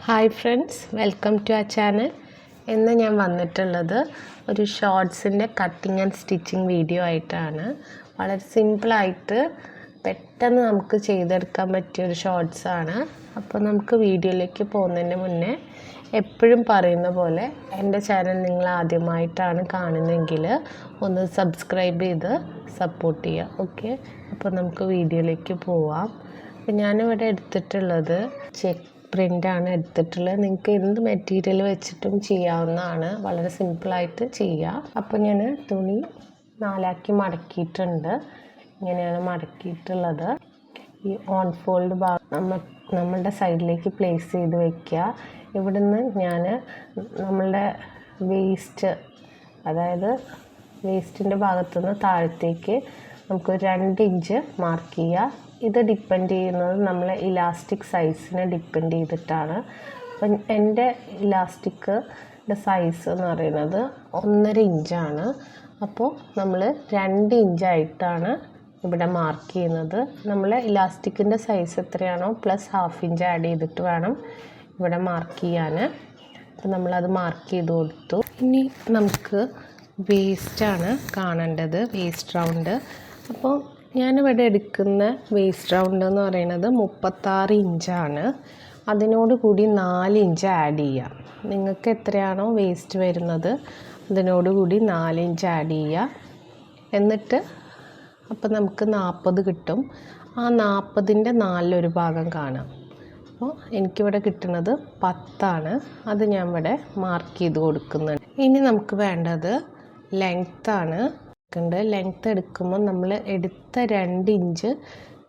Hi friends, welcome to ആ channel. ഇന്ന് ഞാൻ വന്നിട്ടുള്ളത് ഒരു ഷോർട്സിൻ്റെ കട്ടിങ് ആൻഡ് സ്റ്റിച്ചിങ് വീഡിയോ ആയിട്ടാണ്. വളരെ സിമ്പിളായിട്ട് പെട്ടെന്ന് നമുക്ക് ചെയ്തെടുക്കാൻ പറ്റിയൊരു ഷോർട്സാണ്. അപ്പോൾ നമുക്ക് വീഡിയോയിലേക്ക് പോകുന്നതിന് മുന്നേ എപ്പോഴും പറയുന്ന പോലെ എൻ്റെ ചാനൽ നിങ്ങൾ ആദ്യമായിട്ടാണ് കാണുന്നതെങ്കിൽ ഒന്ന് സബ്സ്ക്രൈബ് ചെയ്ത് സപ്പോർട്ട് ചെയ്യുക. ഓക്കെ, അപ്പോൾ നമുക്ക് വീഡിയോയിലേക്ക് പോവാം. അപ്പോൾ ഞാനിവിടെ എടുത്തിട്ടുള്ളത് ചെക്ക് പ്രിൻ്റാണ് എടുത്തിട്ടുള്ളത്. നിങ്ങൾക്ക് എന്ത് മെറ്റീരിയൽ വെച്ചിട്ടും ചെയ്യാവുന്നതാണ്, വളരെ സിമ്പിളായിട്ട് ചെയ്യാം. അപ്പോൾ ഞാൻ തുണി നാലാക്കി മടക്കിയിട്ടുണ്ട്. ഇങ്ങനെയാണ് മടക്കിയിട്ടുള്ളത്. ഈ ഓൺ ഫോൾഡ് ഭാഗം നമ്മളുടെ സൈഡിലേക്ക് പ്ലേസ് ചെയ്ത് വയ്ക്കുക. ഇവിടുന്ന് ഞാൻ നമ്മളുടെ വേസ്റ്റ്, അതായത് വേസ്റ്റിൻ്റെ ഭാഗത്തുനിന്ന് താഴത്തേക്ക് നമുക്ക് 2 ഇഞ്ച് മാർക്ക് ചെയ്യുക. ഇത് ഡിപ്പെൻഡ് ചെയ്യുന്നത് നമ്മളെ ഇലാസ്റ്റിക് സൈസിനെ ഡിപ്പെൻഡ് ചെയ്തിട്ടാണ്. അപ്പം എൻ്റെ ഇലാസ്റ്റിക്കിൻ്റെ സൈസ് എന്ന് പറയുന്നത് 1.5 ഇഞ്ചാണ്. അപ്പോൾ നമ്മൾ 2 ഇഞ്ചായിട്ടാണ് ഇവിടെ മാർക്ക് ചെയ്യുന്നത്. നമ്മൾ ഇലാസ്റ്റിക്കിൻ്റെ സൈസ് എത്രയാണോ പ്ലസ് 1/2 ഇഞ്ച് ആഡ് ചെയ്തിട്ട് വേണം ഇവിടെ മാർക്ക് ചെയ്യാൻ. അപ്പോൾ നമ്മളത് മാർക്ക് ചെയ്ത് കൊടുത്തു. ഇനി നമുക്ക് വേസ്റ്റാണ് കാണേണ്ടത്, വേസ്റ്റ് റൗണ്ട്. അപ്പോൾ ഞാനിവിടെ എടുക്കുന്ന വേസ്റ്റ് റൗണ്ട് എന്ന് പറയുന്നത് 36 ഇഞ്ചാണ്. അതിനോട് കൂടി 4 ഇഞ്ച് ആഡ് ചെയ്യാം. നിങ്ങൾക്ക് എത്രയാണോ വേസ്റ്റ് വരുന്നത് അതിനോട് കൂടി 4 ഇഞ്ച് ആഡ് ചെയ്യുക. എന്നിട്ട് അപ്പോൾ നമുക്ക് 40 കിട്ടും. ആ 40ൻ്റെ 4 ഭാഗം കാണാം. അപ്പോൾ എനിക്കിവിടെ കിട്ടുന്നത് 10ആണ്. അത് ഞാൻ ഇവിടെ മാർക്ക് ചെയ്ത് കൊടുക്കുന്നുണ്ട്. ഇനി നമുക്ക് വേണ്ടത് ലെങ്ത്താണ്. ലെങ്ത്ത് എടുക്കുമ്പോൾ നമ്മൾ എടുത്ത 2 ഇഞ്ച്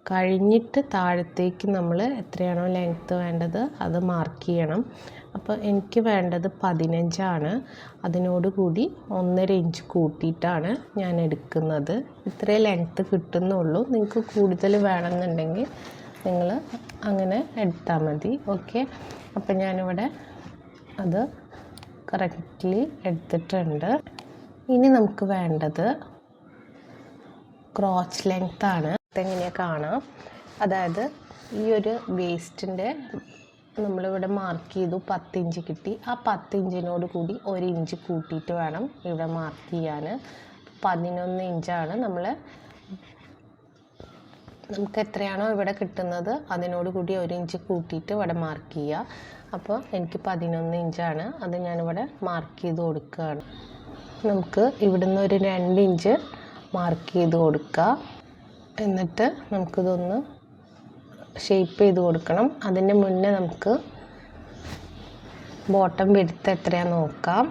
കഴിഞ്ഞിട്ട് താഴത്തേക്ക് നമ്മൾ എത്രയാണോ ലെങ്ത്ത് വേണ്ടത് അത് മാർക്ക് ചെയ്യണം. അപ്പോൾ എനിക്ക് വേണ്ടത് 15ആണ്. അതിനോട് കൂടി 1.5 ഇഞ്ച് കൂട്ടിയിട്ടാണ് ഞാൻ എടുക്കുന്നത്. ഇത്രയും ലെങ്ത്ത് കിട്ടുന്നുള്ളൂ. നിങ്ങൾക്ക് കൂടുതൽ വേണമെന്നുണ്ടെങ്കിൽ നിങ്ങൾ അങ്ങനെ എടുത്താൽ മതി. ഓക്കെ, അപ്പോൾ ഞാനിവിടെ അത് കറക്റ്റ്ലി എടുത്തിട്ടുണ്ട്. ഇനി നമുക്ക് വേണ്ടത് ക്രോച്ച് ലെങ്ത് ആണ്. എങ്ങനെയാണ് കാണാം, അതായത് ഈ ഒരു വേസ്റ്റിൻ്റെ നമ്മളിവിടെ മാർക്ക് ചെയ്തു 10 ഇഞ്ച് കിട്ടി. ആ 10 ഇഞ്ചിനോട് കൂടി 1 ഇഞ്ച് കൂട്ടിയിട്ട് വേണം ഇവിടെ മാർക്ക് ചെയ്യാൻ. 11 ഇഞ്ചാണ് നമുക്ക് എത്രയാണോ ഇവിടെ കിട്ടുന്നത് അതിനോട് കൂടി 1 ഇഞ്ച് കൂട്ടിയിട്ട് ഇവിടെ മാർക്ക് ചെയ്യുക. അപ്പോൾ എനിക്ക് 11 ഇഞ്ചാണ്. അത് ഞാനിവിടെ മാർക്ക് ചെയ്ത് കൊടുക്കുകയാണ്. നമുക്ക് ഇവിടുന്ന് ഒരു 2 ഇഞ്ച് മാർക്ക് ചെയ്ത് കൊടുക്കുക. എന്നിട്ട് നമുക്കിതൊന്ന് ഷേപ്പ് ചെയ്ത് കൊടുക്കണം. അതിൻ്റെ മുന്നേ നമുക്ക് ബോട്ടം വിഡ്ത്ത് എത്രയാണെന്ന് നോക്കാം.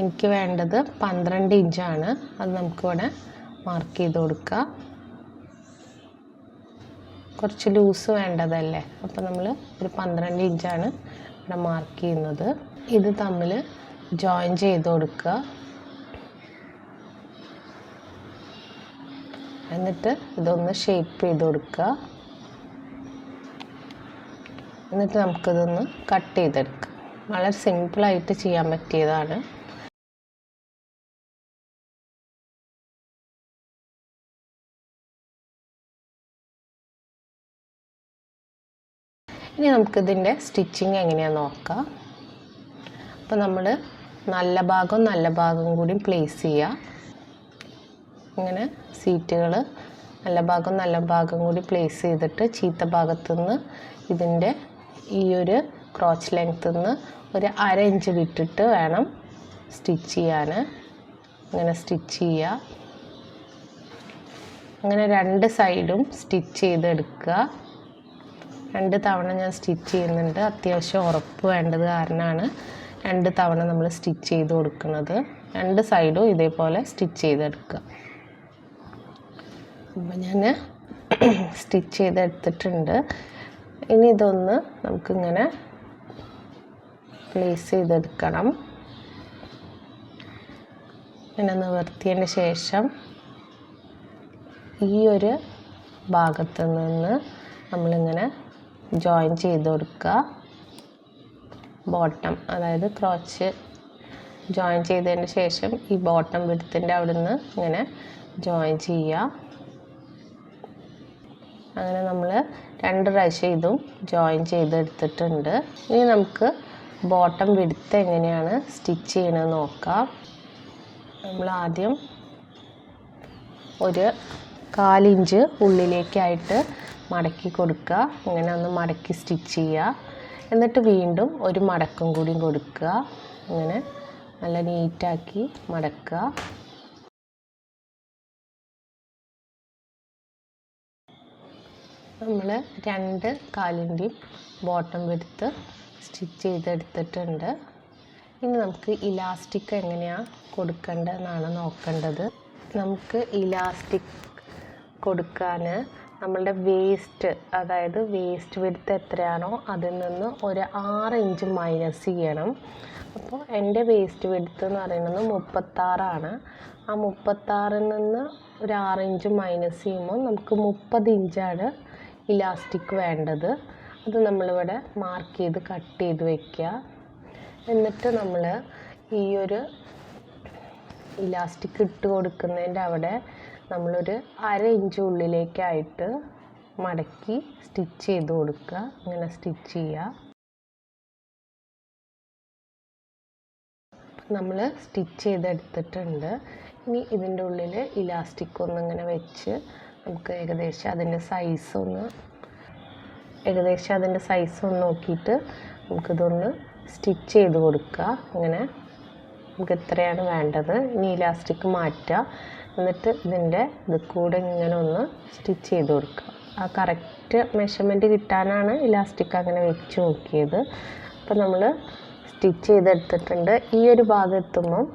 എനിക്ക് വേണ്ടത് 12 ഇഞ്ചാണ്. അത് നമുക്കിവിടെ മാർക്ക് ചെയ്ത് കൊടുക്കുക. കുറച്ച് ലൂസ് വേണ്ടതല്ലേ, അപ്പോൾ നമ്മൾ ഒരു 12 ഇഞ്ചാണ് ഇവിടെ മാർക്ക് ചെയ്യുന്നത്. ഇത് തമ്മിൽ ജോയിൻ ചെയ്ത് കൊടുക്കുക. എന്നിട്ട് ഇതൊന്ന് ഷേപ്പ് ചെയ്ത് കൊടുക്കുക. എന്നിട്ട് നമുക്കിതൊന്ന് കട്ട് ചെയ്തെടുക്കാം. വളരെ സിമ്പിളായിട്ട് ചെയ്യാൻ പറ്റിയതാണ്. ഇനി നമുക്കിതിൻ്റെ സ്റ്റിച്ചിങ് എങ്ങനെയാണെന്ന് നോക്കാം. അപ്പോൾ നമ്മൾ നല്ല ഭാഗം കൂടി പ്ലേസ് ചെയ്യുക. ഇങ്ങനെ സീറ്റുകൾ നല്ല ഭാഗം കൂടി പ്ലേസ് ചെയ്തിട്ട് ചീത്ത ഭാഗത്തുനിന്ന് ഇതിൻ്റെ ഈ ഒരു ക്രോച്ച് ലെങ്ത്തിൽ നിന്ന് ഒരു 1/2 ഇഞ്ച് വിട്ടിട്ട് വേണം സ്റ്റിച്ച് ചെയ്യാൻ. ഇങ്ങനെ സ്റ്റിച്ച് ചെയ്യുക. അങ്ങനെ 2 സൈഡും സ്റ്റിച്ച് ചെയ്തെടുക്കുക. 2 തവണ ഞാൻ സ്റ്റിച്ച് ചെയ്യുന്നുണ്ട്. അത്യാവശ്യം ഉറപ്പ് വേണ്ടത് കാരണമാണ് 2 തവണ നമ്മൾ സ്റ്റിച്ച് ചെയ്ത് കൊടുക്കുന്നത്. 2 സൈഡും ഇതേപോലെ സ്റ്റിച്ച് ചെയ്തെടുക്കുക. അപ്പോൾ ഞാൻ സ്റ്റിച്ച് ചെയ്തെടുത്തിട്ടുണ്ട്. ഇനി ഇതൊന്ന് നമുക്കിങ്ങനെ പ്ലേസ് ചെയ്തെടുക്കണം. ഇങ്ങനെ നിവർത്തിയതിന് ശേഷം ഈ ഒരു ഭാഗത്ത് നിന്ന് നമ്മളിങ്ങനെ ജോയിൻ ചെയ്ത് കൊടുക്കുക. ബോട്ടം, അതായത് ക്രോച്ച് ജോയിൻ ചെയ്തതിന് ശേഷം ഈ ബോട്ടം വിഡ്ത്തിൻ്റെ അവിടെ നിന്ന് ഇങ്ങനെ ജോയിൻ ചെയ്യുക. അങ്ങനെ നമ്മൾ 2 പ്രാവശ്യം ഇതും ജോയിൻ ചെയ്തെടുത്തിട്ടുണ്ട്. ഇനി നമുക്ക് ബോട്ടം വിഡ്ത്ത് എങ്ങനെയാണ് സ്റ്റിച്ച് ചെയ്യണമെന്ന് നോക്കാം. നമ്മൾ ആദ്യം ഒരു 1/4 ഇഞ്ച് ഉള്ളിലേക്കായിട്ട് മടക്കി കൊടുക്കുക. ഇങ്ങനെ ഒന്ന് മടക്കി സ്റ്റിച്ച് ചെയ്യുക. എന്നിട്ട് വീണ്ടും ഒരു മടക്കും കൂടി കൊടുക്കുക. ഇങ്ങനെ നല്ല നീറ്റാക്കി മടക്കുക. നമ്മൾ 2 കാലിൻ്റെയും ബോട്ടം വിഡ്ത്ത് സ്റ്റിച്ച് ചെയ്തെടുത്തിട്ടുണ്ട്. ഇനി നമുക്ക് ഇലാസ്റ്റിക് എങ്ങനെയാണ് കൊടുക്കേണ്ടതെന്നാണ് നോക്കേണ്ടത്. നമുക്ക് ഇലാസ്റ്റിക് കൊടുക്കാൻ നമ്മളുടെ വേസ്റ്റ്, അതായത് വേസ്റ്റ് വിഡ്ത്ത് എത്രയാണോ അതിൽ നിന്ന് ഒരു 6 ഇഞ്ച് മൈനസ് ചെയ്യണം. അപ്പോൾ എൻ്റെ വേസ്റ്റ് വിഡ്ത്ത് എന്ന് പറയുന്നത് 36 ആ 36-ൽ നിന്ന് ഒരു 6 ഇഞ്ച് മൈനസ് ചെയ്യുമ്പോൾ നമുക്ക് 30 ഇഞ്ചാണ് ഇലാസ്റ്റിക് വേണ്ടത്. അത് നമ്മളിവിടെ മാർക്ക് ചെയ്ത് കട്ട് ചെയ്ത് വയ്ക്കുക. എന്നിട്ട് നമ്മൾ ഈ ഒരു ഇലാസ്റ്റിക് ഇട്ട് കൊടുക്കുന്നതിൻ്റെ അവിടെ നമ്മളൊരു 1/2 ഇഞ്ച് ഉള്ളിലേക്കായിട്ട് മടക്കി സ്റ്റിച്ച് ചെയ്ത് കൊടുക്കുക. ഇങ്ങനെ സ്റ്റിച്ച് ചെയ്യുക. നമ്മൾ സ്റ്റിച്ച് ചെയ്തെടുത്തിട്ടുണ്ട്. ഇനി ഇതിൻ്റെ ഉള്ളിൽ ഇലാസ്റ്റിക് ഒന്നിങ്ങനെ വെച്ച് നമുക്ക് ഏകദേശം അതിൻ്റെ സൈസ് ഒന്ന് നോക്കിയിട്ട് നമുക്കിതൊന്ന് സ്റ്റിച്ച് ചെയ്ത് കൊടുക്കുക. ഇങ്ങനെ നമുക്ക് എത്രയാണ് വേണ്ടത്. ഇനി ഇലാസ്റ്റിക് മാറ്റുക. എന്നിട്ട് ഇത് കൂടെ ഇങ്ങനെ ഒന്ന് സ്റ്റിച്ച് ചെയ്ത് കൊടുക്കുക. ആ കറക്റ്റ് മെഷർമെൻറ്റ് കിട്ടാനാണ് ഇലാസ്റ്റിക് അങ്ങനെ വെച്ച് നോക്കിയത്. അപ്പോൾ നമ്മൾ സ്റ്റിച്ച് ചെയ്തെടുത്തിട്ടുണ്ട്. ഈ ഒരു ഭാഗം എത്തുമ്പം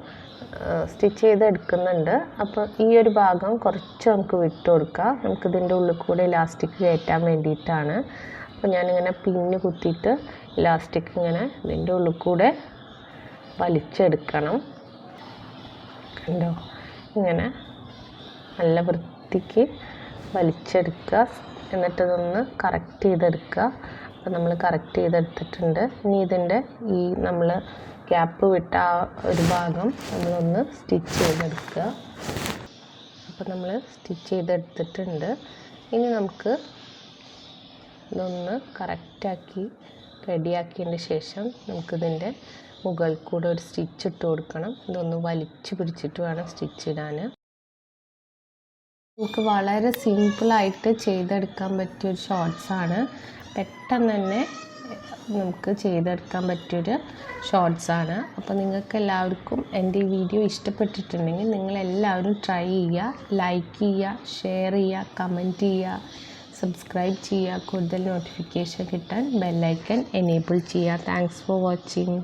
സ്റ്റിച്ച് ചെയ്തെടുക്കുന്നുണ്ട്. അപ്പോൾ ഈ ഒരു ഭാഗം കുറച്ച് നമുക്ക് വിട്ട് കൊടുക്കാം. നമുക്കിതിൻ്റെ ഉള്ളിൽ കൂടെ ഇലാസ്റ്റിക് കയറ്റാൻ വേണ്ടിയിട്ടാണ്. അപ്പോൾ ഞാനിങ്ങനെ പിന്ന് കുത്തിയിട്ട് ഇലാസ്റ്റിക് ഇങ്ങനെ ഇതിൻ്റെ ഉള്ളിൽ കൂടെ വലിച്ചെടുക്കണം. കണ്ടോ, ഇങ്ങനെ നല്ല വൃത്തിക്ക് വലിച്ചെടുക്കുക. എന്നിട്ടിതൊന്ന് കറക്റ്റ് ചെയ്തെടുക്കുക. അപ്പോൾ നമ്മൾ കറക്റ്റ് ചെയ്തെടുത്തിട്ടുണ്ട്. ഇനി ഇതിൻ്റെ ഈ നമ്മൾ ഗ്യാപ്പ് വിട്ട ആ ഒരു ഭാഗം നമ്മളൊന്ന് സ്റ്റിച്ച് ചെയ്തെടുക്കുക. അപ്പോൾ നമ്മൾ സ്റ്റിച്ച് ചെയ്തെടുത്തിട്ടുണ്ട്. ഇനി നമുക്ക് ഇതൊന്ന് കറക്റ്റാക്കി റെഡിയാക്കിയതിന് ശേഷം നമുക്കിതിൻ്റെ മുകളിൽ കൂടെ ഒരു സ്റ്റിച്ച് ഇട്ട് കൊടുക്കണം. ഇതൊന്ന് വലിച്ചു പിടിച്ചിട്ട് വേണം സ്റ്റിച്ച് ഇടാൻ. നമുക്ക് വളരെ സിമ്പിളായിട്ട് ചെയ്തെടുക്കാൻ പറ്റിയൊരു ഷോർട്സാണ്. പെട്ടെന്ന് തന്നെ നമുക്ക് ചെയ്തെടുക്കാൻ പറ്റിയൊരു ഷോർട്സാണ്. അപ്പോൾ നിങ്ങൾക്ക് എല്ലാവർക്കും എൻ്റെ ഈ വീഡിയോ ഇഷ്ടപ്പെട്ടിട്ടുണ്ടെങ്കിൽ നിങ്ങളെല്ലാവരും ട്രൈ ചെയ്യുക, ലൈക്ക് ചെയ്യുക, ഷെയർ ചെയ്യുക, കമൻറ്റ് ചെയ്യുക, സബ്സ്ക്രൈബ് ചെയ്യുക. കൂടുതൽ നോട്ടിഫിക്കേഷൻ കിട്ടാൻ ബെല്ലൈക്കൺ എനേബിൾ ചെയ്യുക. Thanks for watching.